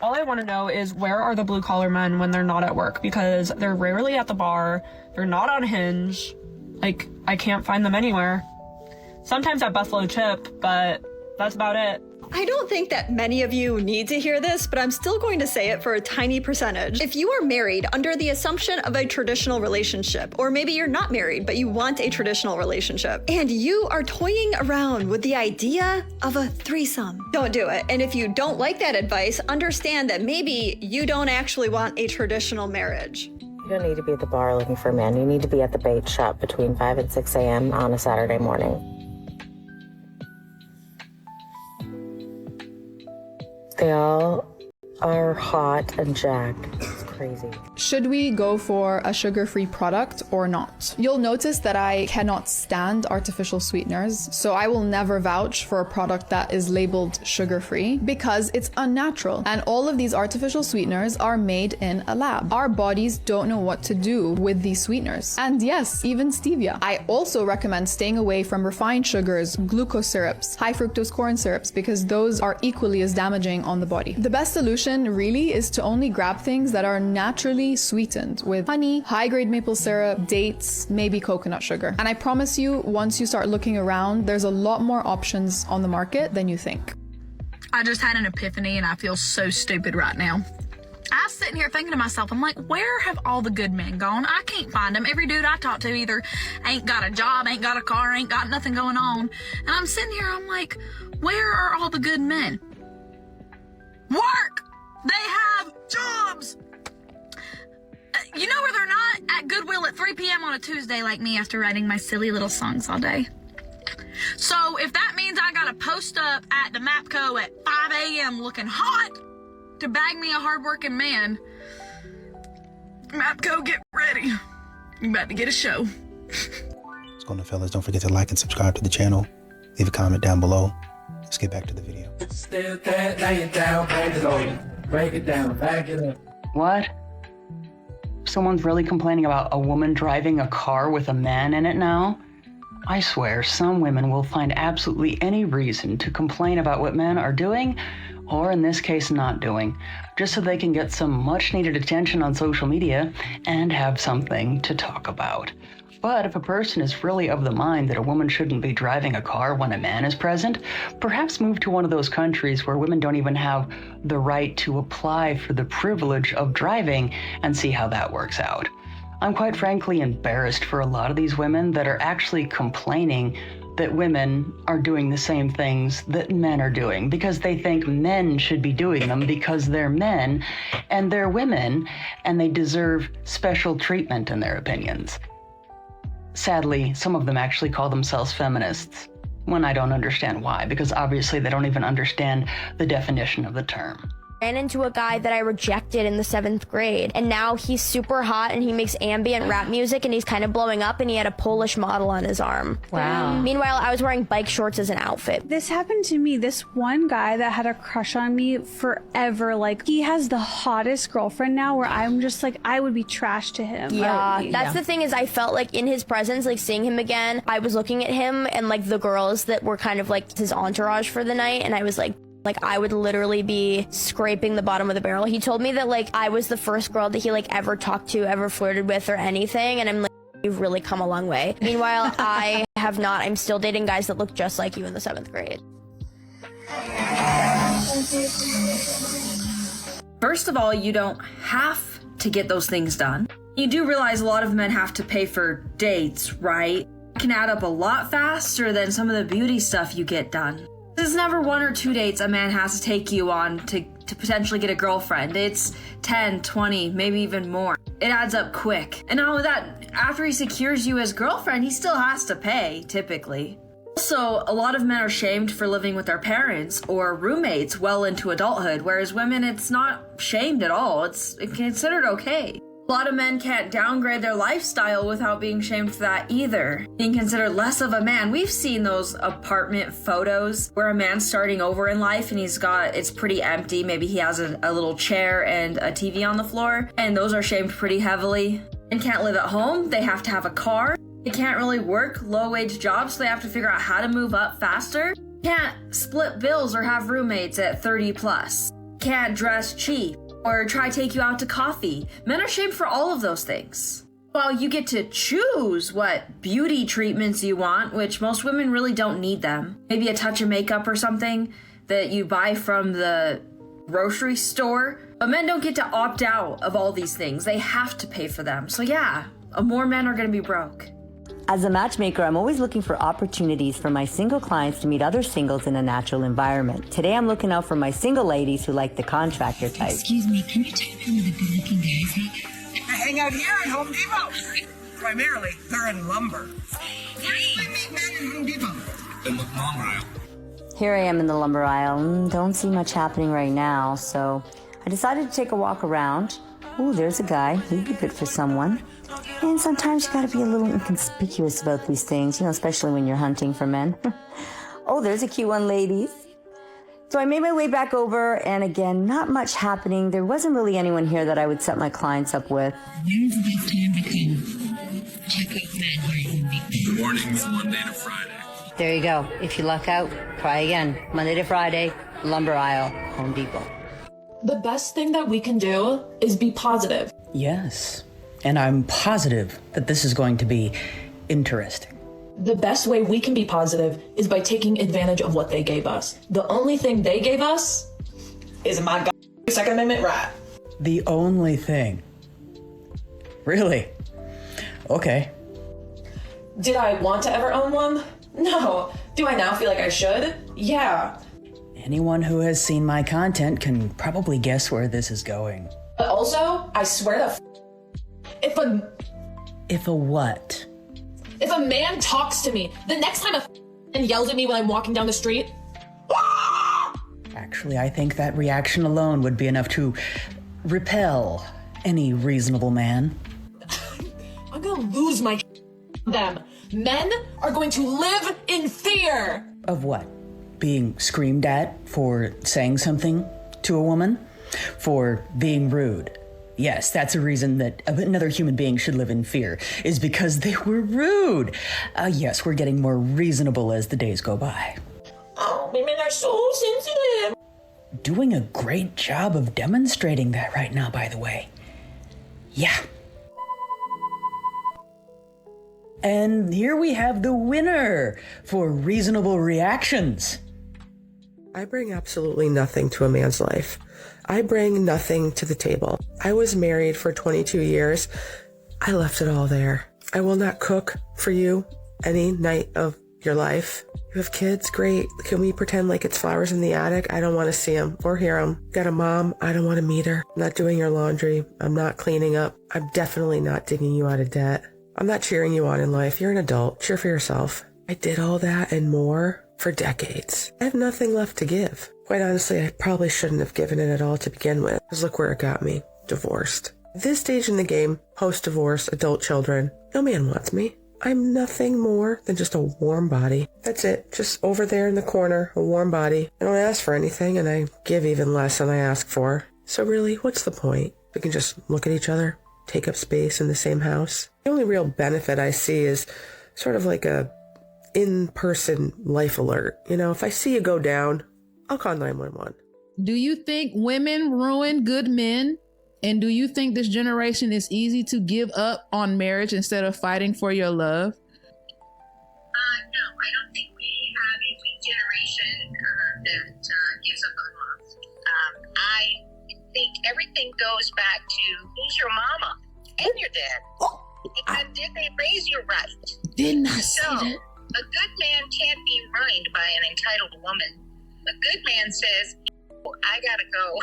All I want to know is, where are the blue collar men when they're not at work? Because they're rarely at the bar. They're not on Hinge. Like, I can't find them anywhere. Sometimes at Buffalo Chip, but that's about it. I don't think that many of you need to hear this, but I'm still going to say it for a tiny percentage. If you are married under the assumption of a traditional relationship, or maybe you're not married, but you want a traditional relationship, and you are toying around with the idea of a threesome, don't do it. And if you don't like that advice, understand that maybe you don't actually want a traditional marriage. You don't need to be at the bar looking for a man. You need to be at the bait shop between 5 and 6 a.m. on a Saturday morning. They all are hot and jacked. It's crazy. Should we go for a sugar-free product or not? You'll notice that I cannot stand artificial sweeteners, so I will never vouch for a product that is labeled sugar-free because it's unnatural. And all of these artificial sweeteners are made in a lab. Our bodies don't know what to do with these sweeteners. And yes, even stevia. I also recommend staying away from refined sugars, glucose syrups, high fructose corn syrups, because those are equally as damaging on the body. The best solution really is to only grab things that are naturally sweetened with honey, high-grade maple syrup, dates, maybe coconut sugar. And I promise you, once you start looking around, there's a lot more options on the market than you think. I just had an epiphany and I feel so stupid right now. I was sitting here thinking to myself, I'm like, where have all the good men gone? I can't find them. Every dude I talk to either ain't got a job, ain't got a car, ain't got nothing going on. And I'm sitting here, I'm like, where are all the good men? Work! They have jobs! You know where they're not? At Goodwill at 3 p.m. on a Tuesday like me after writing my silly little songs all day. So if that means I gotta post up at the MAPCO at 5 a.m. looking hot to bag me a hardworking man, MAPCO, get ready. I'm about to get a show. What's going on, fellas? Don't forget to like and subscribe to the channel. Leave a comment down below. Let's get back to the video. Still can't lay it down, break it down, back it up. What? Someone's really complaining about a woman driving a car with a man in it now? I swear, some women will find absolutely any reason to complain about what men are doing, or in this case, not doing, just so they can get some much-needed attention on social media and have something to talk about. But if a person is really of the mind that a woman shouldn't be driving a car when a man is present, perhaps move to one of those countries where women don't even have the right to apply for the privilege of driving and see how that works out. I'm quite frankly embarrassed for a lot of these women that are actually complaining that women are doing the same things that men are doing because they think men should be doing them because they're men and they're women and they deserve special treatment in their opinions. Sadly, some of them actually call themselves feminists, when I don't understand why, because obviously they don't even understand the definition of the term. Ran into a guy that I rejected in the 7th grade, and now he's super hot and he makes ambient rap music and he's kind of blowing up, and he had a Polish model on his arm. Wow. Meanwhile, I was wearing bike shorts as an outfit. This happened to me. This one guy that had a crush on me forever, like, he has the hottest girlfriend now where I'm just like, I would be trash to him. Yeah, that's the thing, is I felt like in his presence, like seeing him again, I was looking at him and like the girls that were kind of like his entourage for the night, and I was like I would literally be scraping the bottom of the barrel. He told me that like I was the first girl that he like ever talked to, ever flirted with or anything, and I'm like, you've really come a long way. Meanwhile, I have not. I'm still dating guys that look just like you in the 7th grade. First of all, you don't have to get those things done. You do realize a lot of men have to pay for dates, right? It can add up a lot faster than some of the beauty stuff you get done. It's never 1 or 2 dates a man has to take you on to potentially get a girlfriend. It's 10, 20, maybe even more. It adds up quick. And not only that, after he secures you as girlfriend, he still has to pay, typically. Also, a lot of men are shamed for living with their parents or roommates well into adulthood, whereas women, it's not shamed at all. It's considered okay. A lot of men can't downgrade their lifestyle without being shamed for that either, being considered less of a man. We've seen those apartment photos where a man's starting over in life and it's pretty empty. Maybe he has a little chair and a TV on the floor, and those are shamed pretty heavily. And can't live at home, they have to have a car. They can't really work low-wage jobs, so they have to figure out how to move up faster. Can't split bills or have roommates at 30 plus. can't dress cheap, or try to take you out to coffee. Men are shamed for all of those things. While you get to choose what beauty treatments you want, which most women really don't need them. Maybe a touch of makeup or something that you buy from the grocery store. But men don't get to opt out of all these things. They have to pay for them. So yeah, more men are gonna be broke. As a matchmaker, I'm always looking for opportunities for my single clients to meet other singles in a natural environment. Today, I'm looking out for my single ladies who like the contractor type. Excuse me, can you tell me where the good-looking guys hang out? I hang out here at Home Depot. Primarily, they're in lumber. Where do you meet men in Home Depot? In the lumber aisle. Here I am in the lumber aisle. Don't see much happening right now, so I decided to take a walk around. Ooh, there's a guy. He'd be good for someone. And sometimes you gotta be a little inconspicuous about these things, especially when you're hunting for men. Oh, there's a cute one, ladies. So I made my way back over, and again, not much happening. There wasn't really anyone here that I would set my clients up with. When's the best time to come check out men here at Home Depot? The mornings, Monday to Friday. There you go. If you luck out, try again. Monday to Friday, lumber aisle, Home Depot. The best thing that we can do is be positive. Yes. And I'm positive that this is going to be interesting. The best way we can be positive is by taking advantage of what they gave us. The only thing they gave us is my Second Amendment right. The only thing. Really? Okay. Did I want to ever own one? No. Do I now feel like I should? Yeah. Anyone who has seen my content can probably guess where this is going. But also, I swear to If a what? If a man talks to me, the next time and yells at me when I'm walking down the street. Actually, I think that reaction alone would be enough to repel any reasonable man. I'm gonna lose my them. Men are going to live in fear. Of what? Being screamed at for saying something to a woman? For being rude? Yes, that's a reason that another human being should live in fear, is because they were rude. Yes, we're getting more reasonable as the days go by. Oh, women are so sensitive. Doing a great job of demonstrating that right now, by the way. Yeah. And here we have the winner for reasonable reactions. I bring absolutely nothing to a man's life. I bring nothing to the table. I was married for 22 years. I left it all there. I will not cook for you any night of your life. You have kids? Great. Can we pretend like it's flowers in the attic? I don't want to see them or hear them. Got a mom? I don't want to meet her. I'm not doing your laundry. I'm not cleaning up. I'm definitely not digging you out of debt. I'm not cheering you on in life. You're an adult. Cheer for yourself. I did all that and more for decades. I have nothing left to give. Quite honestly, I probably shouldn't have given it at all to begin with, because look where it got me. Divorced. At this stage in the game, post-divorce, adult children, no man wants me. I'm nothing more than just a warm body. That's it. Just over there in the corner, a warm body. I don't ask for anything, and I give even less than I ask for. So really, what's the point? We can just look at each other, take up space in the same house. The only real benefit I see is sort of like a in-person life alert. If I see you go down, I'll call 911. Do you think women ruin good men? And do you think this generation is easy to give up on marriage instead of fighting for your love? No, I don't think we have a weak generation that gives up on love. I think everything goes back to who's your mama and your dad. And did they raise you right? Didn't I say that? A good man can't be ruined by an entitled woman. A good man says, I gotta go.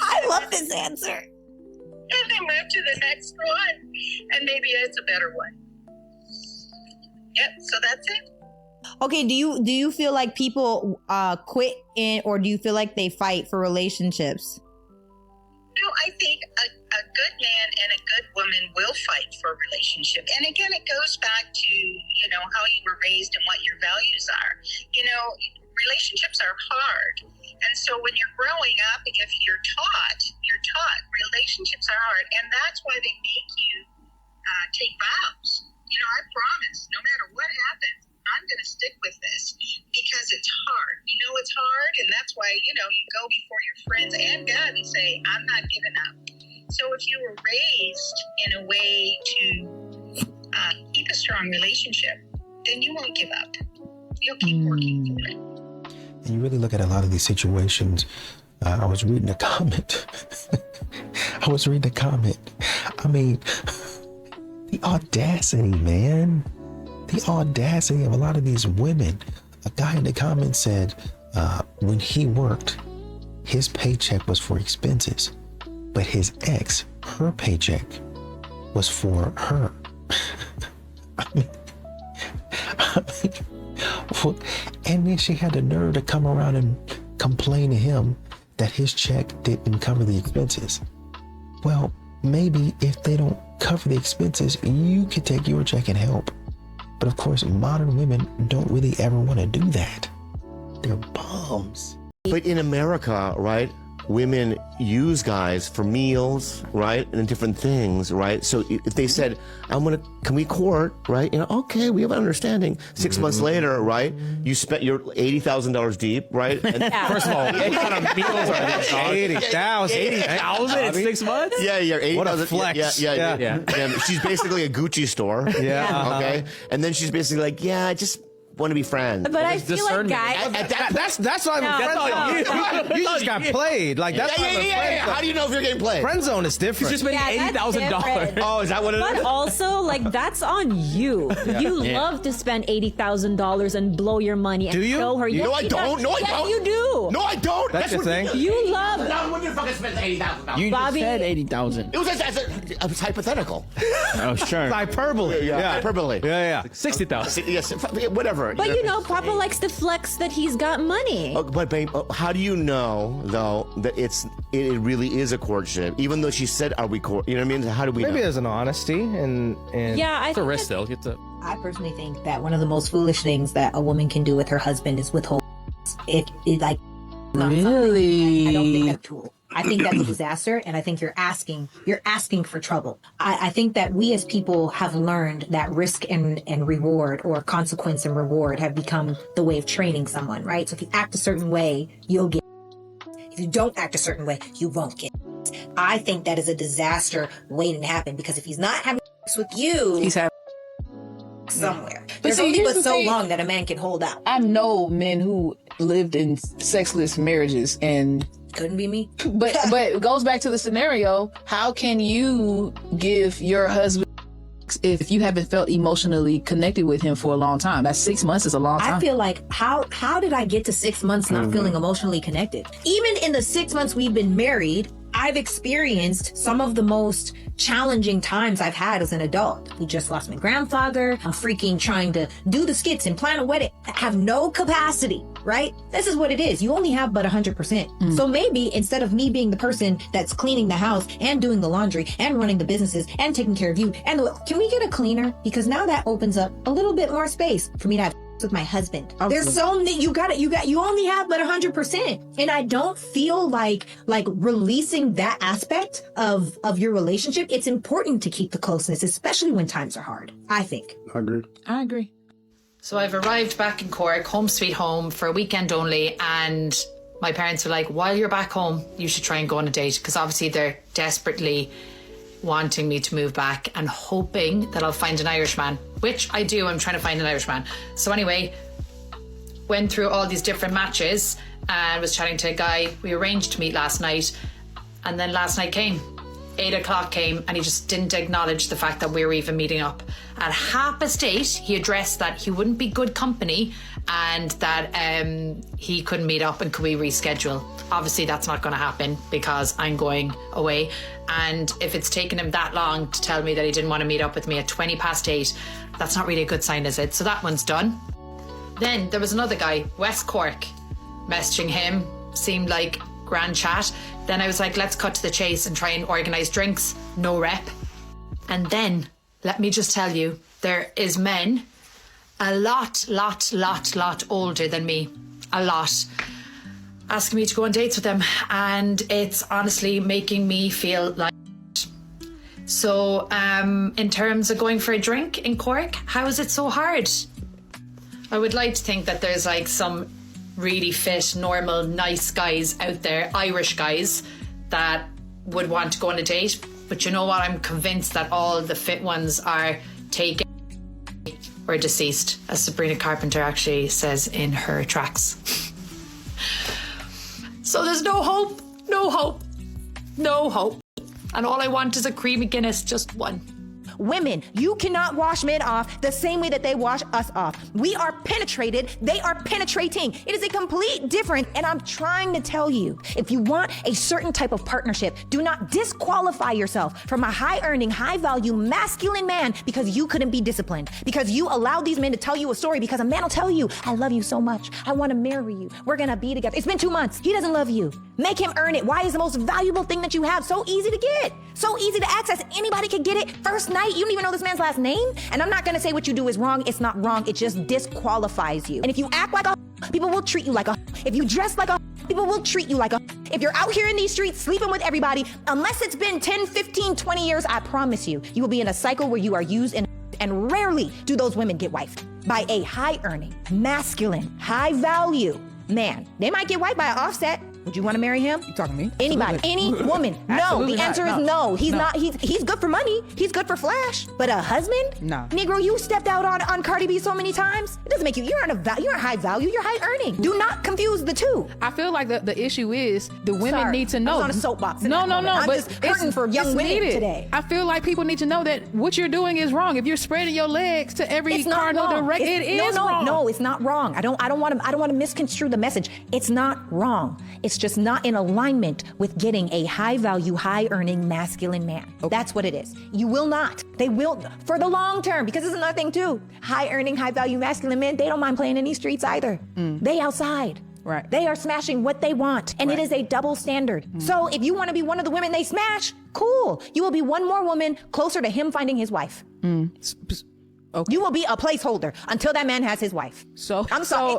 I love this answer. And they move to the next one. And maybe it's a better one. Yep, so that's it. Okay, do you feel like people quit or do you feel like they fight for relationships? No, I think a good man and a good woman will fight for a relationship. And again, it goes back to, how you were raised and what your values are. Relationships are hard. And so when you're growing up, if you're taught relationships are hard. And that's why they make you take vows. I promise, no matter what happens, I'm going to stick with this. because it's hard. You know it's hard, and that's why, you go before your friends and God and say, I'm not giving up. So if you were raised in a way to keep a strong relationship, then you won't give up. You'll keep working for it. And you really look at a lot of these situations. I was reading a comment. I mean, the audacity, man. The audacity of a lot of these women. A guy in the comments said when he worked, his paycheck was for expenses, but his ex, her paycheck was for her. And then she had the nerve to come around and complain to him that his check didn't cover the expenses. Well, maybe if they don't cover the expenses, you could take your check and help. But of course, modern women don't really ever want to do that. They're bums. But in America, right, women use guys for meals, right, and different things, right? So if they said, can we court, right? Okay, we have an understanding. 6 months later, right, you spent your $80,000 deep, right? And First of all, what kind of meals are these? 80,000 in 6 months? Yeah, 80,000. What a flex. Yeah. She's basically a Gucci store. Yeah. Okay. And then she's basically like, I just want to be friends. But I feel like guys. That's all. You just got played. Like that's yeah. How do you know if you're getting played? Friend zone is different. She's just making $80,000. Oh, is that what it is? But also, like, that's on you. You love to spend $80,000 and blow your money and show her. No, I don't. No, I don't. You do. No, I don't. That's the thing. You love. No, when you fucking spend $80,000. You Bobby, just said 80,000. It was hypothetical. Oh, sure. Hyperbole. Yeah. Hyperbole. Yeah. 60,000. Yes. Whatever. But Papa likes to flex that he's got money. But babe, how do you know though that it really is a courtship? Even though she said, "Are we court?" You know what I mean? How do we? Maybe know? there's an honesty and yeah, it's a risk though. I personally think that one of the most foolish things that a woman can do with her husband is withhold. It like really. I don't think that's cool. I think that's a disaster, and I think you're asking for trouble. I think that we as people have learned that risk and reward, or consequence and reward, have become the way of training someone, right? So if you act a certain way, you'll get. If you don't act a certain way, you won't get. I think that is a disaster waiting to happen, because if he's not having sex with you, he's having somewhere. There's only but so long that a man can hold out. I know men who lived in sexless marriages and couldn't be me. But it goes back to the scenario. How can you give your husband if you haven't felt emotionally connected with him for a long time? That's 6 months is a long time. I feel like how did I get to 6 months not feeling emotionally connected? Even in the 6 months we've been married, I've experienced some of the most challenging times I've had as an adult. We just lost my grandfather. I'm freaking trying to do the skits and plan a wedding. I have no capacity, right? This is what it is. You only have but 100%. So maybe instead of me being the person that's cleaning the house and doing the laundry and running the businesses and taking care of you, can we get a cleaner? Because now that opens up a little bit more space for me to have with my husband. There's so many, you only have but 100%. And I don't feel like releasing that aspect of your relationship. It's important to keep the closeness, especially when times are hard, I think. I agree. So I've arrived back in Cork, home sweet home, for a weekend only, and my parents were like, while you're back home, you should try and go on a date, because obviously they're desperately wanting me to move back and hoping that I'll find an Irishman, which I do. I'm trying to find an Irishman. So anyway, went through all these different matches and was chatting to a guy. We arranged to meet last night, and then last night came. 8 o'clock came and he just didn't acknowledge the fact that we were even meeting up. At 8:30, he addressed that he wouldn't be good company and that he couldn't meet up and could we reschedule. Obviously that's not going to happen because I'm going away, and if it's taken him that long to tell me that he didn't want to meet up with me at 8:20, that's not really a good sign, is it? So that one's done. Then there was another guy, West Cork, messaging him, seemed like grand chat. Then I was like, let's cut to the chase and try and organise drinks. No rep. And then, let me just tell you, there is men a lot older than me. A lot. Asking me to go on dates with them. And it's honestly making me feel like... So, in terms of going for a drink in Cork, how is it so hard? I would like to think that there's like some really fit, normal, nice guys out there, Irish guys, that would want to go on a date. But you know what? I'm convinced that all the fit ones are taken or deceased, as Sabrina Carpenter actually says in her tracks. So there's no hope, no hope, no hope. And all I want is a creamy Guinness, just one. Women, you cannot wash men off the same way that they wash us off. We are penetrated, they are penetrating. It is a complete difference, and I'm trying to tell you, if you want a certain type of partnership, do not disqualify yourself from a high-earning, high-value, masculine man because you couldn't be disciplined, because you allowed these men to tell you a story, because a man will tell you, I love you so much, I want to marry you, we're gonna be together. It's been 2 months, he doesn't love you. Make him earn it. Why is the most valuable thing that you have so easy to get? So easy to access. Anybody can get it. First night, you don't even know this man's last name. And I'm not gonna say what you do is wrong. It's not wrong. It just disqualifies you. And if you act like a people will treat you like a if you dress like a people will treat you like a if you're out here in these streets sleeping with everybody, unless it's been 10, 15, 20 years, I promise you, you will be in a cycle where you are used and rarely do those women get wifed by a high-earning, masculine, high-value man. They might get wiped by an Offset. Would you want to marry him? You talking to me? Anybody, any woman? No. The answer is no. He's not. He's good for money. He's good for flash. But a husband? No. Negro, you stepped out on Cardi B so many times. It doesn't make you. You're high value. You're high earning. Do not confuse the two. I feel like the issue is the women need to know. I was on a soapbox. No. I'm But just hurting for young women needed. today. I feel like people need to know that what you're doing is wrong. If you're spreading your legs to every cardinal direction, it is wrong. No, it's not wrong. I don't want to misconstrue the message. It's not wrong. It's just not in alignment with getting a high value, high earning masculine man. Okay. That's what it is. You will not. They will for the long term, because this is another thing too. High earning, high value masculine men, they don't mind playing in these streets either. They outside. Right. They are smashing what they want. And it is a double standard. So if you want to be one of the women they smash, cool. You will be one more woman closer to him finding his wife. Okay. You will be a placeholder until that man has his wife. So I'm sorry.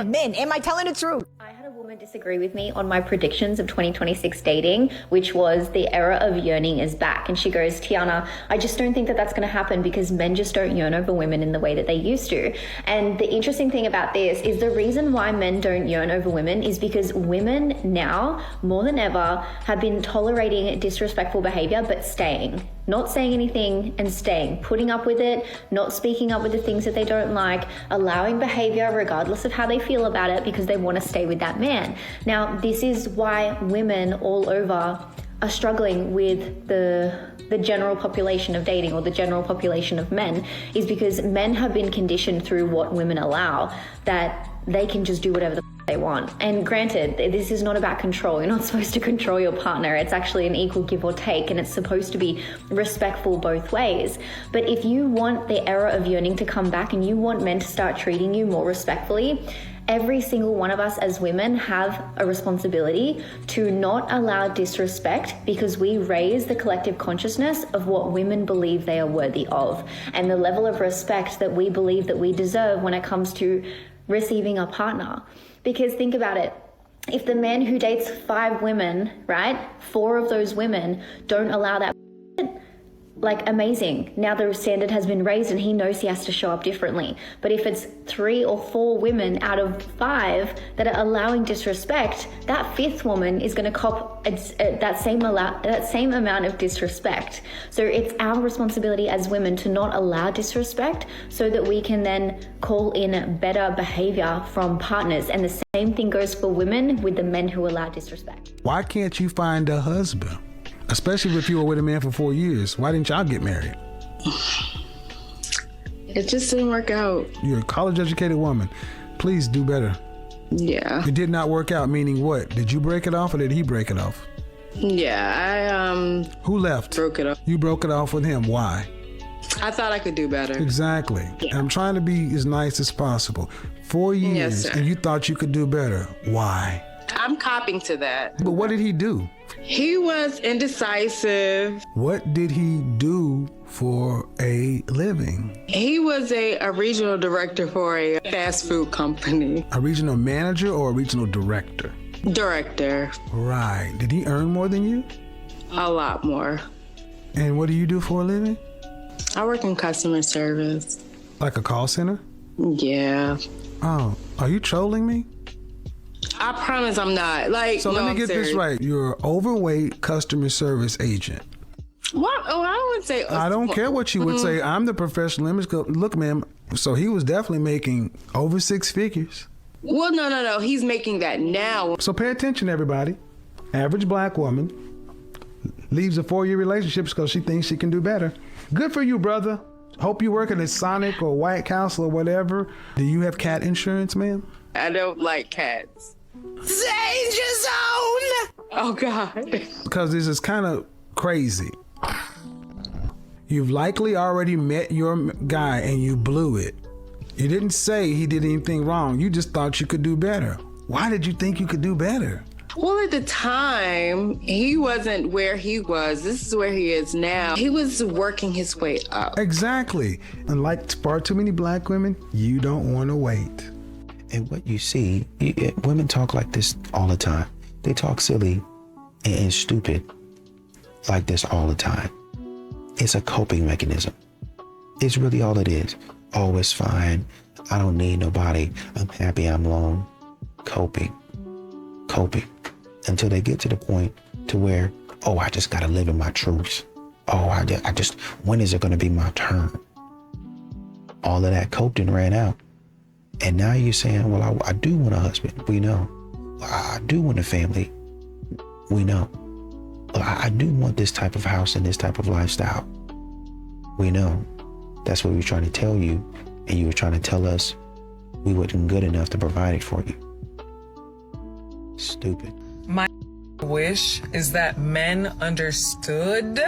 Men. Am I telling the truth? I had a woman disagree with me on my predictions of 2026 dating, which was the era of yearning is back. And she goes, Tiana, I just don't think that that's going to happen because men just don't yearn over women in the way that they used to. And the interesting thing about this is the reason why men don't yearn over women is because women now, more than ever, have been tolerating disrespectful behavior, but staying. Not saying anything and staying, putting up with it, not speaking up with the things that they don't like, allowing behavior regardless of how they feel about it because they want to stay with that man. Now, this is why women all over are struggling with the general population of dating or the general population of men, is because men have been conditioned through what women allow that they can just do whatever the they want. And granted, this is not about control. You're not supposed to control your partner. It's actually an equal give or take, and it's supposed to be respectful both ways. But if you want the era of yearning to come back and you want men to start treating you more respectfully, every single one of us as women have a responsibility to not allow disrespect, because we raise the collective consciousness of what women believe they are worthy of and the level of respect that we believe that we deserve when it comes to receiving a partner. Because think about it. If the man who dates 5 women, right, 4 of those women don't allow that, like, amazing. Now the standard has been raised and he knows he has to show up differently. But if it's 3 or 4 women out of 5 that are allowing disrespect, that 5th woman is going to cop that same amount of disrespect. So it's our responsibility as women to not allow disrespect so that we can then call in better behavior from partners. And the same thing goes for women with the men who allow disrespect. Why can't you find a husband? Especially if you were with a man for 4 years. Why didn't y'all get married? It just didn't work out. You're a college-educated woman. Please do better. Yeah. It did not work out, meaning what? Did you break it off or did he break it off? Yeah, Who left? Broke it off. You broke it off with him. Why? I thought I could do better. Exactly. Yeah. I'm trying to be as nice as possible. 4 years, Yes, sir. and you thought you could do better. Why? I'm copying to that. But what did he do? He was indecisive. What did he do for a living? He was a regional director for a fast food company. A regional manager or a regional director? Director. Right. Did he earn more than you? A lot more. And what do you do for a living? I work in customer service. Like a call center? Yeah. Oh, are you trolling me? I promise I'm not. Like, So no, let me I'm get serious. this right. You're an overweight customer service agent. What? Oh, I would say. I don't care what you would say. I'm the professional image coach. Look, ma'am. So he was definitely making over 6 figures. Well, no. He's making that now. So pay attention, everybody. Average black woman leaves a 4-year relationship because she thinks she can do better. Good for you, brother. Hope you work at Sonic or White Castle or whatever. Do you have cat insurance, ma'am? I don't like cats. Danger zone! Oh, God. Because this is kind of crazy. You've likely already met your guy and you blew it. You didn't say he did anything wrong. You just thought you could do better. Why did you think you could do better? Well, at the time, he wasn't where he was. This is where he is now. He was working his way up. Exactly. And like far too many black women, you don't want to wait. And what you see, women talk like this all the time. They talk silly and stupid like this all the time. It's a coping mechanism. It's really all it is. Oh, it's fine. I don't need nobody. I'm happy I'm alone. Coping. Until they get to the point to where, oh, I just got to live in my truth. Oh, I just, when is it going to be my turn? All of that coping ran out. And now you're saying, well, I do want a husband. We know. I do want a family. We know. I do want this type of house and this type of lifestyle. We know. That's what we were trying to tell you. And you were trying to tell us we wasn't good enough to provide it for you. Stupid. My wish is that men understood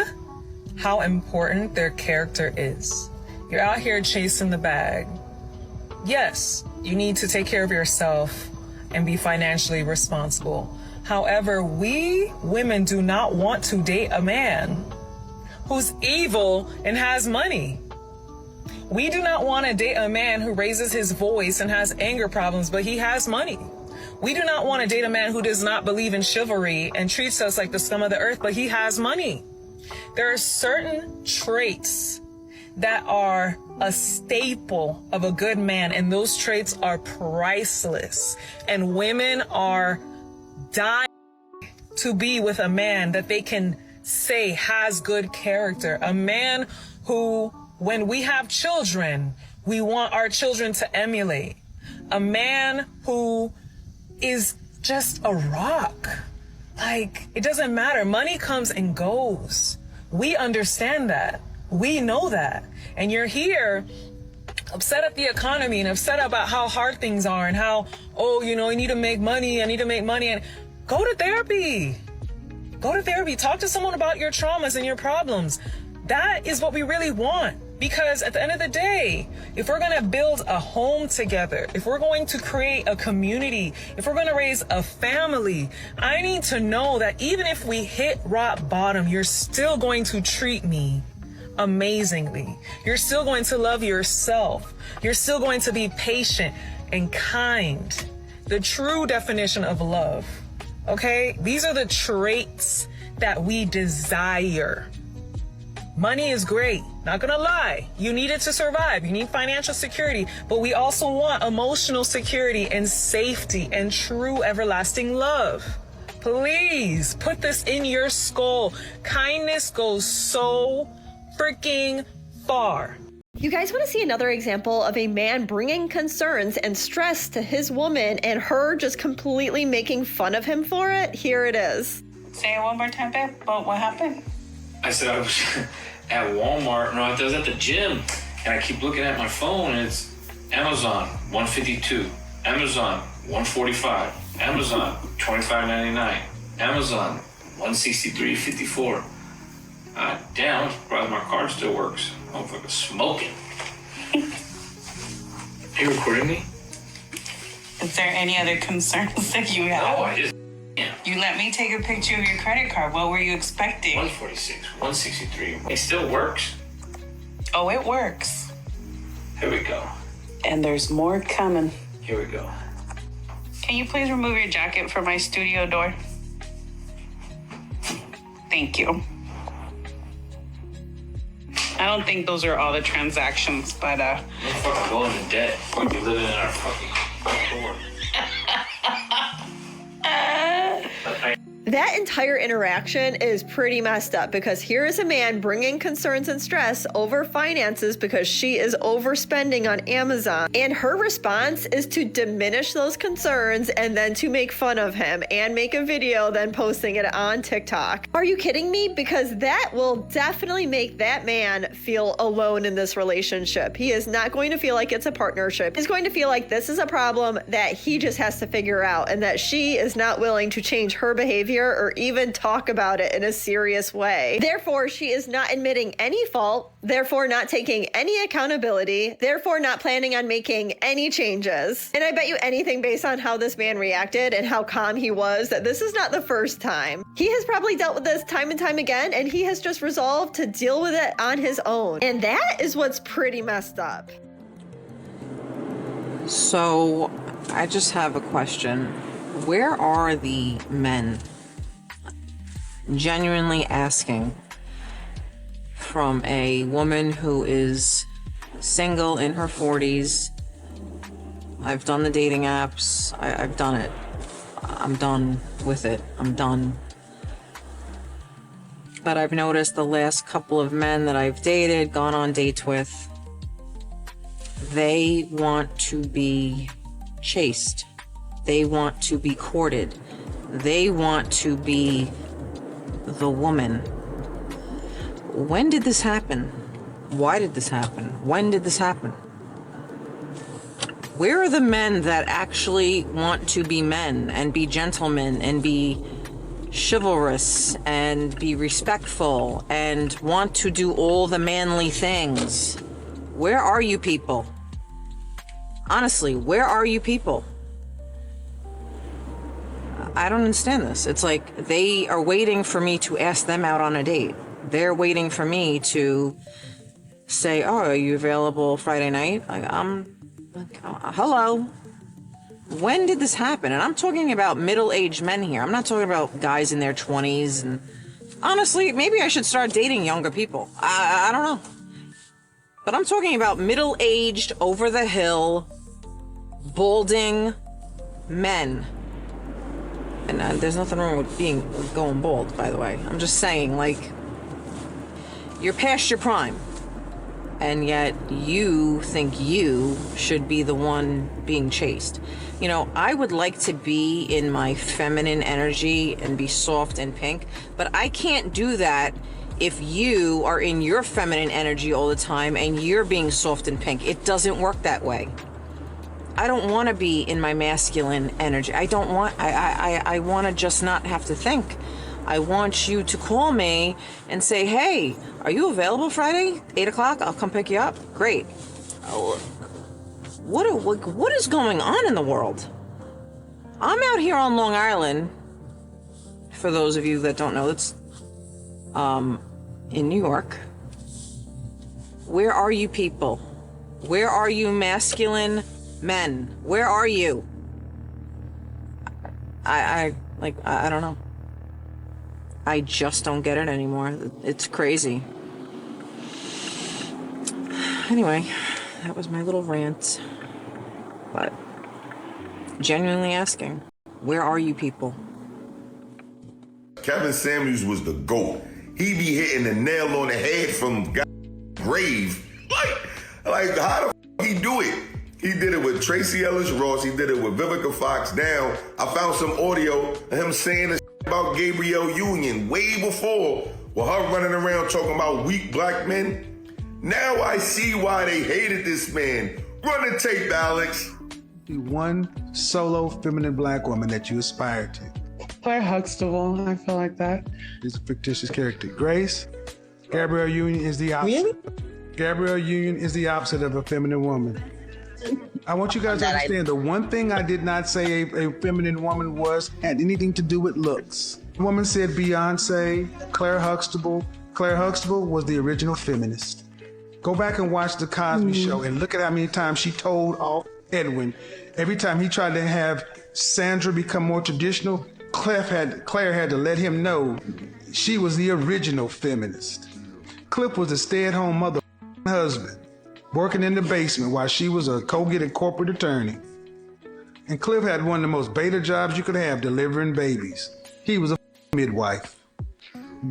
how important their character is. You're out here chasing the bag. Yes, you need to take care of yourself and be financially responsible. However, we women do not want to date a man who's evil and has money. We do not want to date a man who raises his voice and has anger problems, but he has money. We do not want to date a man who does not believe in chivalry and treats us like the scum of the earth, but he has money. There are certain traits that are a staple of a good man, and those traits are priceless. And women are dying to be with a man that they can say has good character. A man who, when we have children, we want our children to emulate. A man who is just a rock. Like, it doesn't matter. Money comes and goes. We understand that. We know that. And you're here upset at the economy and upset about how hard things are and how, oh, you know, you need to make money. I need to make money. And go to therapy. Go to therapy. Talk to someone about your traumas and your problems. That is what we really want. Because at the end of the day, if we're going to build a home together, if we're going to create a community, if we're going to raise a family, I need to know that even if we hit rock bottom, you're still going to treat me amazingly. You're still going to love yourself. You're still going to be patient and kind. The true definition of love. Okay? These are the traits that we desire. Money is great, not gonna lie. You need it to survive. You need financial security, but we also want emotional security and safety and true everlasting love. Please put this in your skull. Kindness goes so freaking far. You guys want to see another example of a man bringing concerns and stress to his woman and her just completely making fun of him for it? Here it is. Say it one more time, babe. What happened? I said I was at Walmart. No, I was at the gym, and I keep looking at my phone, and it's Amazon $152, Amazon $145, Amazon $25.99, Amazon $163.54. Damn, I'm surprised my card still works. Motherfucker's smoking. Are you recording me? Is there any other concerns that you have? No, I just. You let me take a picture of your credit card. What were you expecting? 146, 163. It still works. Oh, it works. Here we go. And there's more coming. Here we go. Can you please remove your jacket from my studio door? Thank you. I don't think those are all the transactions, but I'm fucking going in debt. We'll be living in our fucking floor. That entire interaction is pretty messed up because here is a man bringing concerns and stress over finances because she is overspending on Amazon. And her response is to diminish those concerns and then to make fun of him and make a video, then posting it on TikTok. Are you kidding me? Because that will definitely make that man feel alone in this relationship. He is not going to feel like it's a partnership. He's going to feel like this is a problem that he just has to figure out and that she is not willing to change her behavior or even talk about it in a serious way. Therefore, she is not admitting any fault, therefore not taking any accountability, therefore not planning on making any changes. And I bet you anything based on how this man reacted and how calm he was that this is not the first time. He has probably dealt with this time and time again, and he has just resolved to deal with it on his own. And that is what's pretty messed up. So, I just have a question. Where are the men? Genuinely asking, from a woman who is single in her 40s. I've done the dating apps. I've done it. I'm done with it. I'm done. But I've noticed the last couple of men that I've dated, gone on dates with, they want to be chased. They want to be courted. They want to be the woman. When did this happen? Why did this happen? When did this happen? Where are the men that actually want to be men and be gentlemen and be chivalrous and be respectful and want to do all the manly things? Where are you people? Honestly, where are you people? I don't understand this. It's like they are waiting for me to ask them out on a date. They're waiting for me to say, oh, are you available Friday night? Hello. When did this happen? And I'm talking about middle-aged men here. I'm not talking about guys in their 20s. And honestly, maybe I should start dating younger people. I don't know. But I'm talking about middle-aged, over-the-hill, balding men. And there's nothing wrong with going bald, by the way. I'm just saying, like, you're past your prime. And yet you think you should be the one being chased. You know, I would like to be in my feminine energy and be soft and pink, but I can't do that if you are in your feminine energy all the time and you're being soft and pink. It doesn't work that way. I don't want to be in my masculine energy. I want to just not have to think. I want you to call me and say, hey, are you available Friday, 8 o'clock? I'll come pick you up. Great. What is going on in the world? I'm out here on Long Island. For those of you that don't know, it's in New York. Where are you people? Where are you masculine men? Where are you? I don't know. I just don't get it anymore. It's crazy. Anyway, that was my little rant. But genuinely asking, where are you people? Kevin Samuels was the GOAT. He be hitting the nail on the head from grave. Like how the he do it? He did it with Tracy Ellis Ross. He did it with Vivica Fox. Now, I found some audio of him saying this about Gabrielle Union way before, with her running around talking about weak black men. Now I see why they hated this man. Run the tape, Alex. The one solo feminine black woman that you aspire to. Claire Huxtable, I feel like that. Is a fictitious character. Grace, Gabrielle Union is the opposite. Really? Gabrielle Union is the opposite of a feminine woman. I want you guys to understand the one thing I did not say a feminine woman had anything to do with looks. The woman said Beyonce, Claire Huxtable. Claire Huxtable was the original feminist. Go back and watch The Cosby Show and look at how many times she told off Edwin. Every time he tried to have Sandra become more traditional, Claire had to let him know she was the original feminist. Cliff was a stay-at-home mother husband, working in the basement while she was a co-getting corporate attorney. And Cliff had one of the most beta jobs you could have, delivering babies. He was a midwife.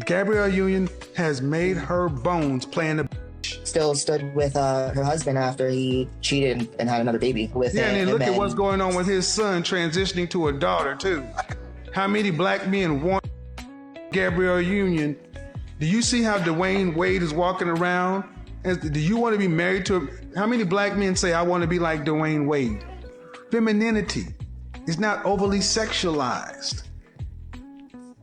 Gabrielle Union has made her bones playing the still stood with her husband after he cheated and had another baby with him. Yeah, and then look at what's going on with his son transitioning to a daughter, too. How many black men want Gabrielle Union? Do you see how Dwayne Wade is walking around? Do you want to be married to him? How many black men say, I want to be like Dwayne Wade? Femininity is not overly sexualized.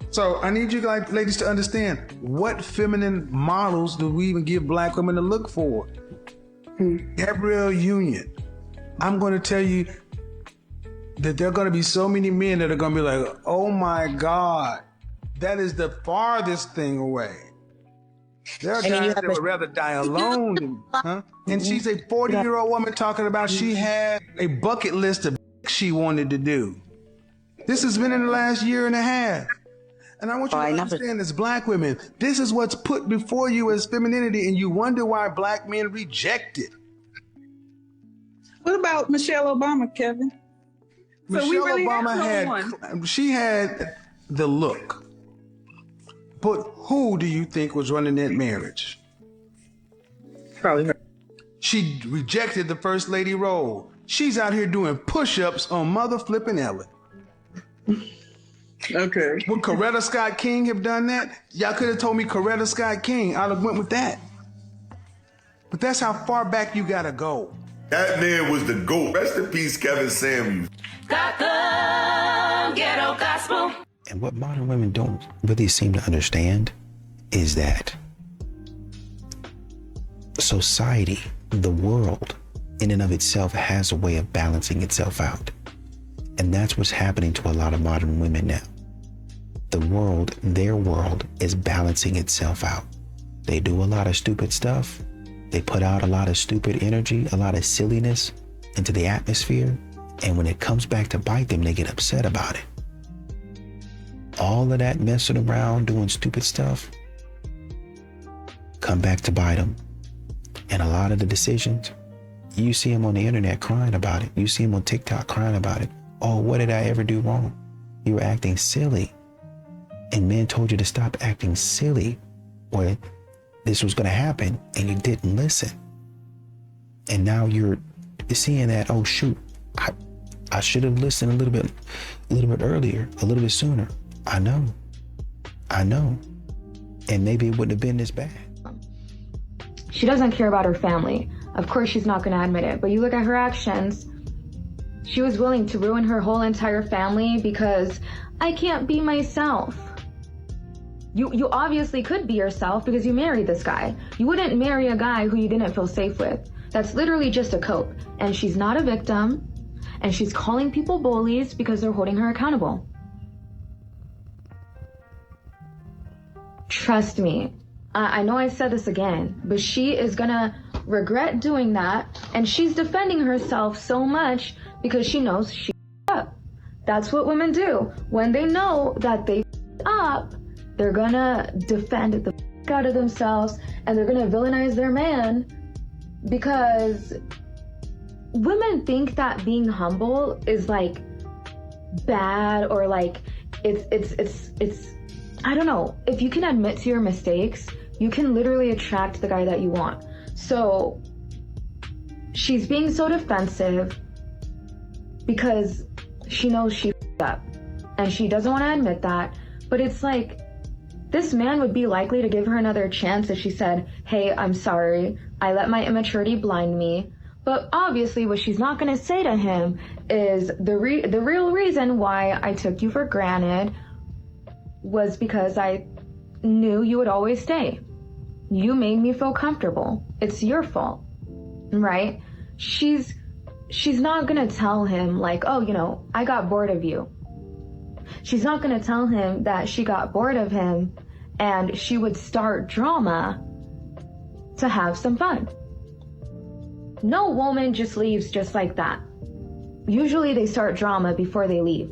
So I need you guys, ladies, to understand, what feminine models do we even give black women to look for? Gabrielle Union. I'm going to tell you that there are going to be so many men that are going to be like, oh my God, that is the farthest thing away. There are guys that would rather die alone than, huh? And she's a 40-year-old woman talking about she had a bucket list of she wanted to do. This has been in the last year and a half. And I want you to understand, as black women, this is what's put before you as femininity, and you wonder why black men reject it. What about Michelle Obama, Kevin? Michelle Obama she had the look. But who do you think was running that marriage? Probably her. She rejected the first lady role. She's out here doing push-ups on mother flipping Ellen. Okay. Would Coretta Scott King have done that? Y'all could have told me Coretta Scott King. I'd have went with that. But that's how far back you gotta go. That man was the GOAT. Rest in peace, Kevin Samuels. Gotham Ghetto Gospel. And what modern women don't really seem to understand is that society, the world, in and of itself has a way of balancing itself out. And that's what's happening to a lot of modern women now. The world, their world, is balancing itself out. They do a lot of stupid stuff. They put out a lot of stupid energy, a lot of silliness into the atmosphere. And when it comes back to bite them, they get upset about it. All of that messing around, doing stupid stuff, come back to bite them. And a lot of the decisions, you see them on the internet crying about it. You see them on TikTok crying about it. Oh, what did I ever do wrong? You were acting silly. And men told you to stop acting silly, or this was going to happen, and you didn't listen. And now you're seeing that, oh shoot, I should have listened a little bit earlier, a little bit sooner. I know. And maybe it wouldn't have been this bad. She doesn't care about her family. Of course she's not going to admit it, but you look at her actions. She was willing to ruin her whole entire family because I can't be myself. You obviously could be yourself because you married this guy. You wouldn't marry a guy who you didn't feel safe with. That's literally just a cope. And she's not a victim. And she's calling people bullies because they're holding her accountable. Trust me. I know I said this again, but she is gonna regret doing that. And she's defending herself so much because she knows she up. That's what women do. When they know that they up, they're gonna defend the out of themselves and they're gonna villainize their man, because women think that being humble is like bad, or like it's I don't know. If you can admit to your mistakes, you can literally attract the guy that you want. So she's being so defensive because she knows she up and she doesn't want to admit that. But it's like, this man would be likely to give her another chance if she said, hey, I'm sorry, I let my immaturity blind me. But obviously what she's not going to say to him is the real reason why I took you for granted was because I knew you would always stay. You made me feel comfortable. It's your fault, right? She's not going to tell him like, oh, you know, I got bored of you. She's not going to tell him that she got bored of him and she would start drama to have some fun. No woman just leaves just like that. Usually they start drama before they leave.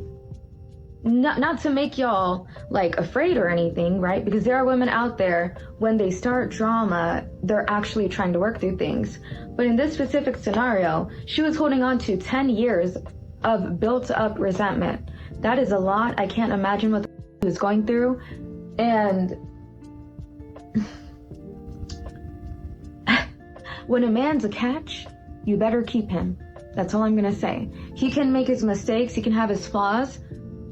not to make y'all like afraid or anything, right? Because there are women out there, when they start drama, they're actually trying to work through things. But in this specific scenario, she was holding on to 10 years of built up resentment. That is a lot. I can't imagine what he was going through. And when a man's a catch, you better keep him. That's all I'm gonna say. He can make his mistakes, he can have his flaws,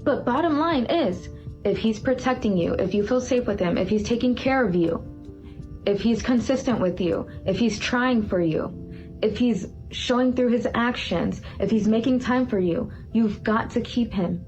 but bottom line is, if he's protecting you, if you feel safe with him, if he's taking care of you, if he's consistent with you, if he's trying for you, if he's showing through his actions, if he's making time for you, you've got to keep him.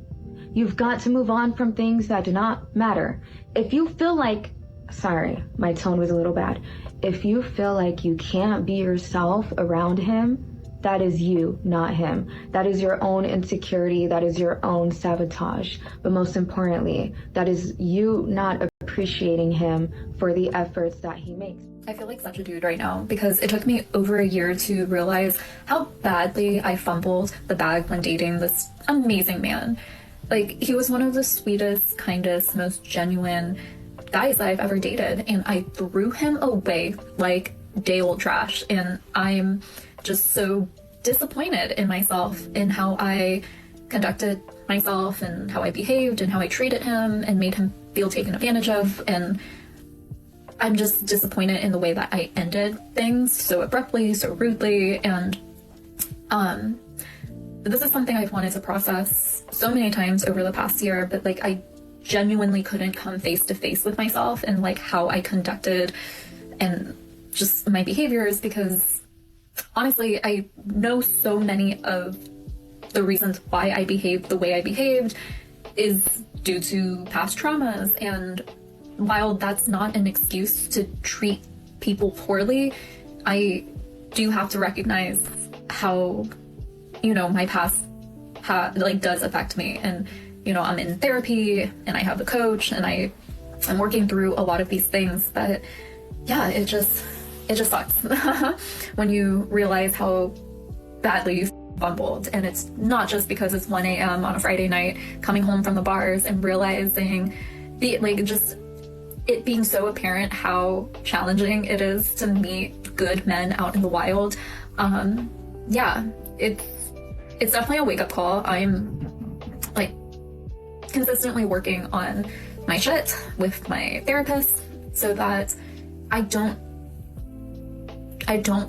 You've got to move on from things that do not matter. If you feel like, sorry, my tone was a little bad. If you feel like you can't be yourself around him, that is you, not him. That is your own insecurity. That is your own sabotage. But most importantly, that is you not appreciating him for the efforts that he makes. I feel like such a dude right now because it took me over a year to realize how badly I fumbled the bag when dating this amazing man. Like, he was one of the sweetest, kindest, most genuine guys that I've ever dated, and I threw him away like day-old trash, and I'm just so disappointed in myself in how I conducted myself and how I behaved and how I treated him and made him feel taken advantage of. And I'm just disappointed in the way that I ended things so abruptly, so rudely. And this is something I've wanted to process so many times over the past year, but like I genuinely couldn't come face to face with myself and like how I conducted and just my behaviors, because honestly, I know so many of the reasons why I behaved the way I behaved is due to past traumas. And while that's not an excuse to treat people poorly, I do have to recognize how, you know, my past does affect me. And, you know, I'm in therapy and I have a coach and I'm working through a lot of these things. But yeah, it just sucks when you realize how badly you fumbled. And it's not just because it's 1 a.m. on a Friday night, coming home from the bars and realizing it being so apparent how challenging it is to meet good men out in the wild. Yeah, it's definitely a wake-up call. I'm like consistently working on my shit with my therapist so that I don't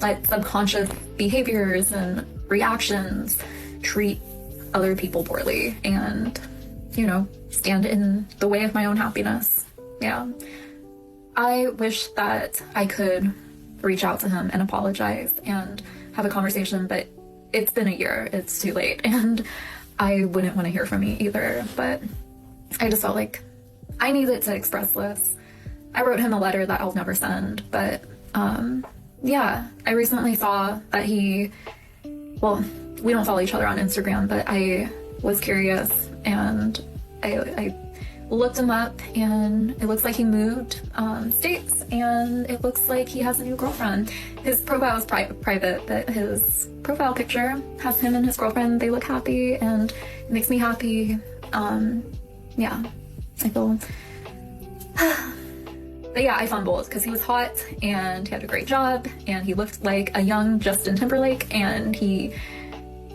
let subconscious behaviors and reactions treat other people poorly and, you know, stand in the way of my own happiness. Yeah. I wish that I could reach out to him and apologize and have a conversation, but it's been a year. It's too late. And I wouldn't want to hear from me either. But I just felt like I needed to express this. I wrote him a letter that I'll never send, but yeah, I recently saw that we don't follow each other on Instagram, but I was curious and I looked him up, and it looks like he moved states, and it looks like he has a new girlfriend. His profile is private, but his profile picture has him and his girlfriend. They look happy, and it makes me happy. Yeah, I feel... But yeah, I fumbled because he was hot and he had a great job and he looked like a young Justin Timberlake, and he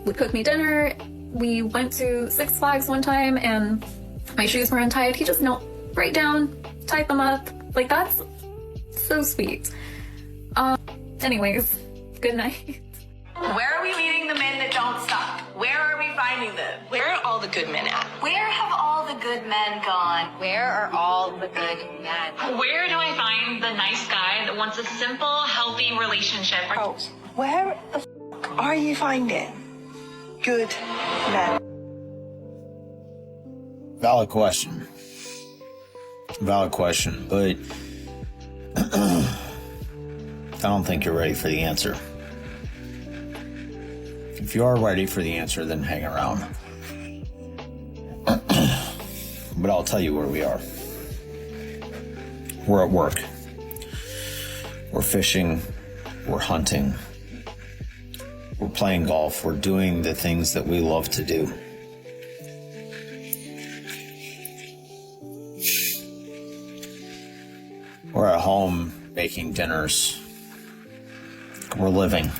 would cook me dinner. We went to Six Flags one time and my shoes were untied. He just knelt right down, tied them up. Like, that's so sweet. Anyways, good night. Where are we meeting the men that don't stop? Where are we finding them? Where are all the good men at? Where have all the good men gone? Where are all the good men? Where do I find the nice guy that wants a simple, healthy relationship? Oh, where the f*** are you finding good men? Valid question, but I don't think you're ready for the answer. If you are ready for the answer, then hang around. But I'll tell you where we are. We're at work. We're fishing. We're hunting. We're playing golf. We're doing the things that we love to do. We're at home making dinners. We're living.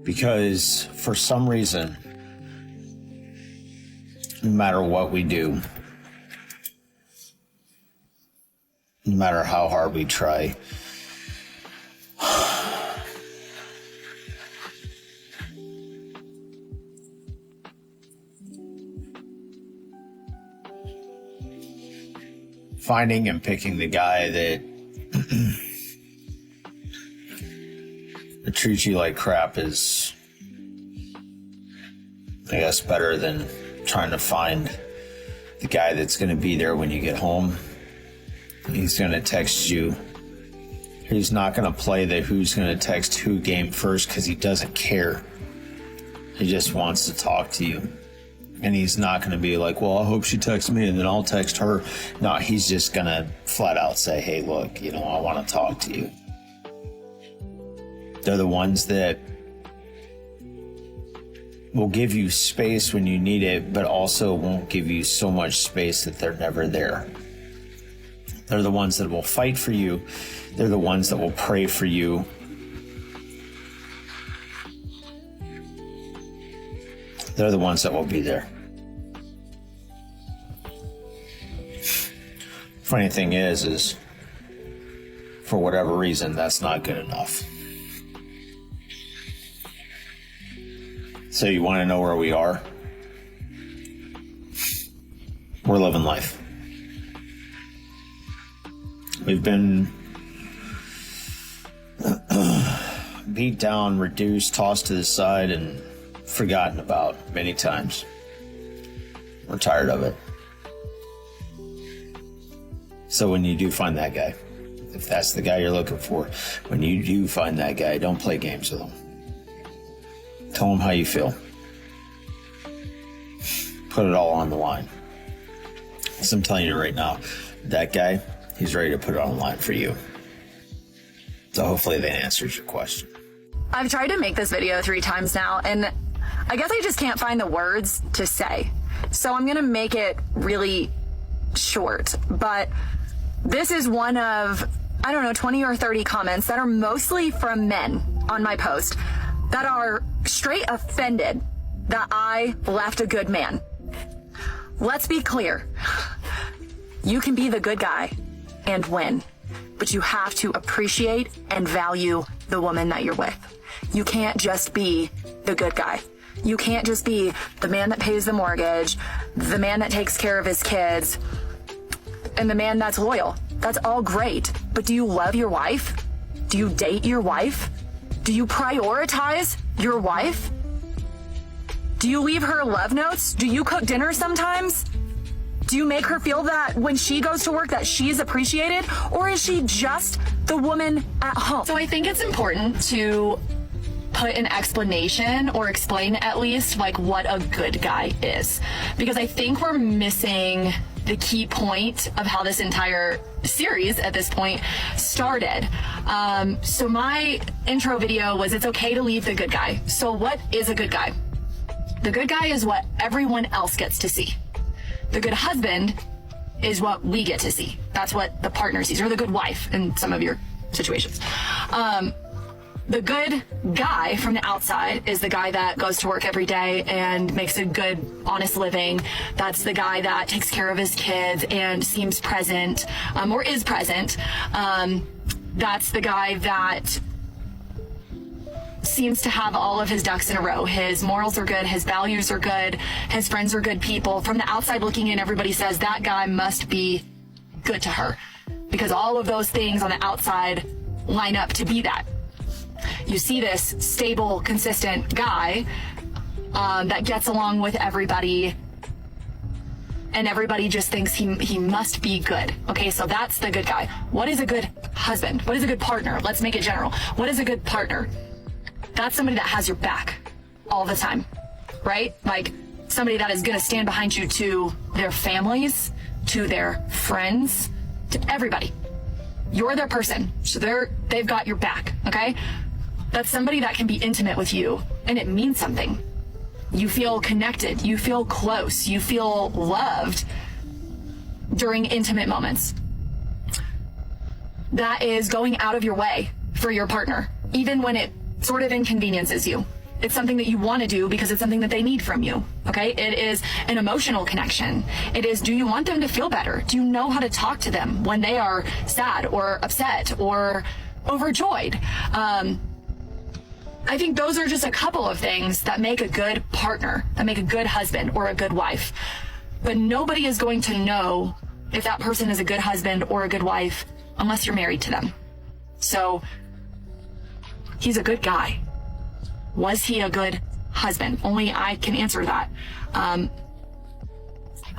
Because for some reason, no matter what we do, no matter how hard we try, finding and picking the guy that treats you like crap is, I guess, better than trying to find the guy that's going to be there when you get home. He's going to text you. He's not going to play the who's going to text who game first because he doesn't care. He just wants to talk to you. And he's not going to be like, well, I hope she texts me and then I'll text her. No, he's just going to flat out say, hey, look, I want to talk to you. They're the ones that will give you space when you need it, but also won't give you so much space that they're never there. They're the ones that will fight for you. They're the ones that will pray for you. They're the ones that will be there. Funny thing is for whatever reason, that's not good enough. So you want to know where we are? We're living life. We've been beat down, reduced, tossed to the side, and forgotten about many times. We're tired of it. So when you do find that guy, if that's the guy you're looking for, when you do find that guy, don't play games with him. Tell him how you feel. Put it all on the line. As I'm telling you right now, that guy, he's ready to put it on the line for you. So hopefully that answers your question. I've tried to make this video 3 times now, and I guess I just can't find the words to say. So I'm gonna make it really short, but this is one of, 20 or 30 comments that are mostly from men on my post that are straight offended that I left a good man. Let's be clear. You can be the good guy and win, but you have to appreciate and value the woman that you're with. You can't just be the good guy. You can't just be the man that pays the mortgage, the man that takes care of his kids, and the man that's loyal. That's all great. But do you love your wife? Do you date your wife? Do you prioritize your wife? Do you leave her love notes? Do you cook dinner sometimes? Do you make her feel that when she goes to work that she's appreciated? Or is she just the woman at home? So I think it's important to put an explanation or explain at least what a good guy is. Because I think we're missing the key point of how this entire series at this point started. So my intro video was it's okay to leave the good guy. So what is a good guy? The good guy is what everyone else gets to see. The good husband is what we get to see. That's what the partner sees, or the good wife in some of your situations. The good guy from the outside is the guy that goes to work every day and makes a good, honest living. That's the guy that takes care of his kids and seems present, or is present. That's the guy that seems to have all of his ducks in a row. His morals are good, his values are good, his friends are good people. From the outside looking in, everybody says that guy must be good to her because all of those things on the outside line up to be that. You see this stable, consistent guy that gets along with everybody, and everybody just thinks he must be good. Okay, so that's the good guy. What is a good husband? What is a good partner? Let's make it general. What is a good partner? That's somebody that has your back all the time, right? Like somebody that is going to stand behind you to their families, to their friends, to everybody. You're their person, so they've got your back, okay? That's somebody that can be intimate with you, and it means something. You feel connected, you feel close, you feel loved during intimate moments. that is going out of your way for your partner, even when it sort of inconveniences you. It's something that you want to do because it's something that they need from you, okay? It is an emotional connection. It is, do you want them to feel better? Do you know how to talk to them when they are sad or upset or overjoyed? I think those are just a couple of things that make a good partner, that make a good husband or a good wife. But nobody is going to know if that person is a good husband or a good wife unless you're married to them. So he's a good guy. Was he a good husband? Only I can answer that. I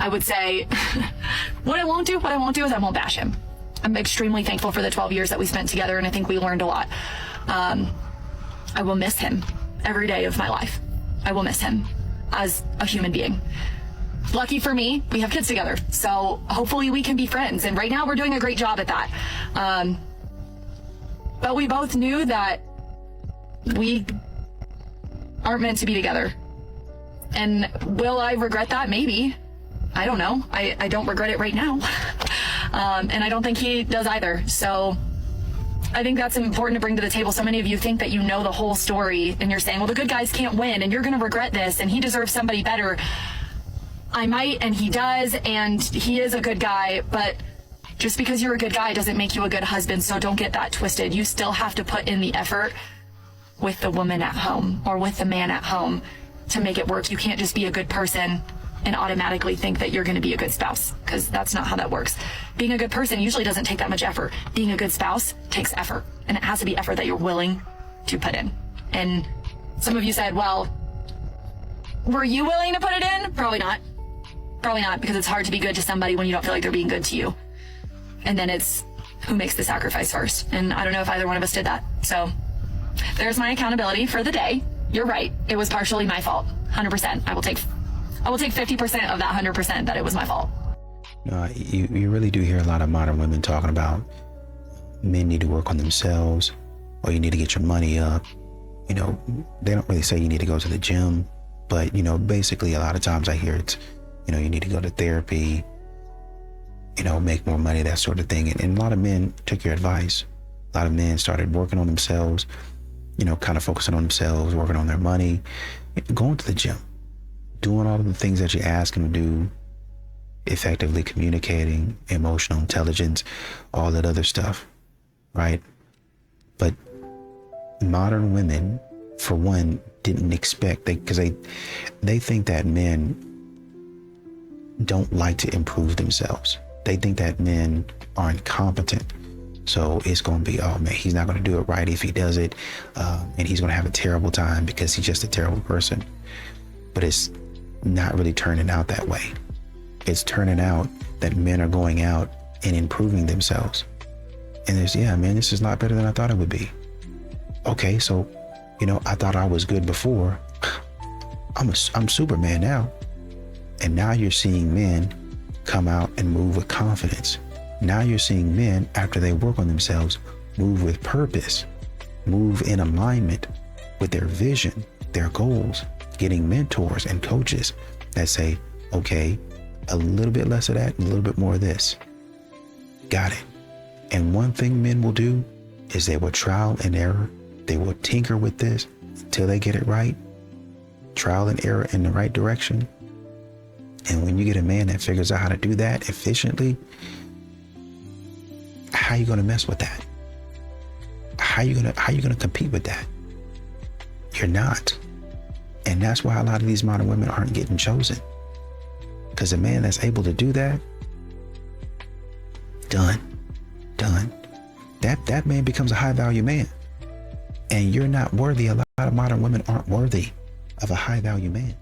would say what I won't do is I won't bash him. I'm extremely thankful for the 12 years that we spent together, and I think we learned a lot. I will miss him every day of my life. I will miss him as a human being. Lucky for me, we have kids together, so hopefully we can be friends, and right now we're doing a great job at that. But we both knew that we aren't meant to be together. And will I regret that? Maybe. I don't know. I don't regret it right now. And I don't think he does either. So I think that's important to bring to the table. So many of you think that you know the whole story and you're saying, well, the good guys can't win and you're going to regret this and he deserves somebody better. I might, and he does, and he is a good guy, but just because you're a good guy doesn't make you a good husband. So don't get that twisted. You still have to put in the effort with the woman at home or with the man at home to make it work. You can't just be a good person and automatically think that you're going to be a good spouse, because that's not how that works. Being a good person usually doesn't take that much effort. Being a good spouse takes effort, and it has to be effort that you're willing to put in. And some of you said, well, were you willing to put it in? Probably not. Probably not, because it's hard to be good to somebody when you don't feel like they're being good to you. And then it's who makes the sacrifice first. And I don't know if either one of us did that. So there's my accountability for the day. You're right. It was partially my fault. 100%. I will take 50% of that 100% that it was my fault. No, you really do hear a lot of modern women talking about men need to work on themselves, or you need to get your money up. You know, they don't really say you need to go to the gym, but, you know, basically a lot of times I hear it's, you know, you need to go to therapy, you know, make more money, that sort of thing. And a lot of men took your advice. A lot of men started working on themselves, you know, kind of focusing on themselves, working on their money, going to the gym, doing all of the things that you ask them to do, effectively communicating, emotional intelligence, all that other stuff, right? But modern women, for one, didn't expect, because they think that men don't like to improve themselves. They think that men are incompetent. So it's going to be, oh man, he's not going to do it right if he does it. And he's going to have a terrible time because he's just a terrible person. But it's not really turning out that way. It's turning out that men are going out and improving themselves. And there's, yeah, man, this is a lot better than I thought it would be. Okay, so, you know, I thought I was good before. I'm Superman now. And now you're seeing men come out and move with confidence. Now you're seeing men, after they work on themselves, move with purpose, move in alignment with their vision, their goals, getting mentors and coaches that say, okay, a little bit less of that, a little bit more of this. Got it. And one thing men will do is they will trial and error. They will tinker with this until they get it right. Trial and error in the right direction. And when you get a man that figures out how to do that efficiently, how are you going to mess with that? How are you going to compete with that? You're not. And that's why a lot of these modern women aren't getting chosen. Because a man that's able to do that, done. That man becomes a high value man. And you're not worthy. A lot of modern women aren't worthy of a high value man.